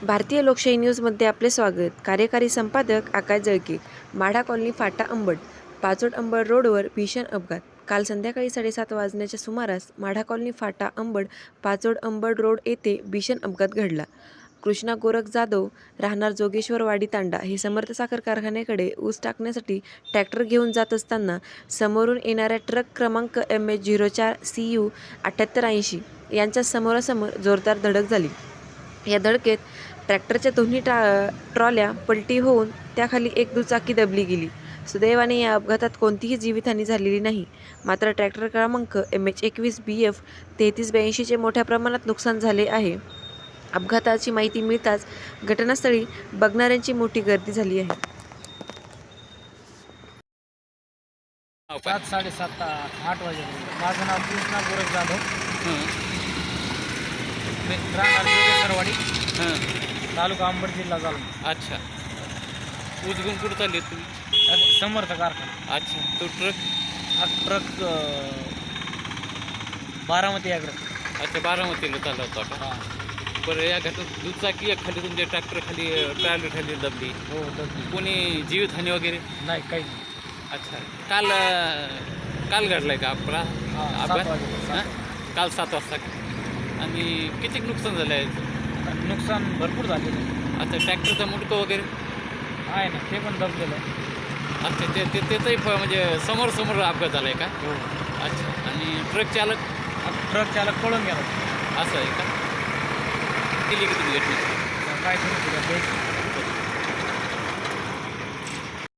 भारतीय लोकशाही न्यूजमध्ये आपले स्वागत. कार्यकारी संपादक आकाश जळके. माढा कॉलनी फाटा अंबड. पाचोड अंबड रोडवर भीषण अपघात. काल संध्याकाळी 7:30 वाजण्याच्या सुमारास माढा कॉलनी फाटा अंबड पाचोड अंबड रोड येथे भीषण अपघात घडला. कृष्णा गोरख जाधव राहणार जोगेश्वरवाडी तांडा हे समर्थ साखर कारखान्याकडे ऊस टाकण्यासाठी ट्रॅक्टर घेऊन जात असताना समोरून येणाऱ्या ट्रक क्रमांक MH04 CU 7880 यांच्या समोरासमोर जोरदार धडक झाली. या धडकेत ट्रॅक्टरच्या दोन्ही ट्रॉल्या पलटी होऊन त्याखाली एक दुचाकी दबली गेली. सुदैवाने या अपघातात कोणतीही जीवितहानी झालेली नाही. मात्र ट्रॅक्टर क्रमांक MH21 BF 3382चे मोठ्या प्रमाणात नुकसान झाले आहे. अपघाताची माहिती मिळताच घटनास्थळी बघणाऱ्यांची मोठी गर्दी झाली आहे. 7:30-8 वाजे. माझं नाव कृष्णा गोरख जाधव. राहणार जोगेश्वरवाडी, तालुका अंबड, जिल्हा जालना. अच्छा. ऊस घेऊन कुठं चालले तुम्ही? समर्थ कारखाना. अच्छा. तो ट्रक? हा ट्रक बारामती याकडे. अच्छा, बारामतीला चालला होता का? हां. बरं, या घटनेत दुचाकी खाली तुमच्या ट्रॅक्टर खाली ट्रॅव्हलर खाली दबली. हो, दबली. कोणी जीवितहानी वगैरे? नाही, काही. अच्छा. काल काल घडलाय का आपला हां, 7 अपघात? वाजता. हां? काल 7 वाजता का? आणि किती नुकसान झालं आहे? नुकसान भरपूर झालेलं आहे. अच्छा, ट्रॅक्टरचं मुंडकं वगैरे? आहे ना, ते पण दबलेलं आहे. अच्छा, त्याचंही म्हणजे समोर अपघात झाला आहे का? हो. अच्छा. आणि ट्रक चालक? ट्रक चालक पळून गेला. असं आहे का? केली की तुम्ही घटना? काय करू तुला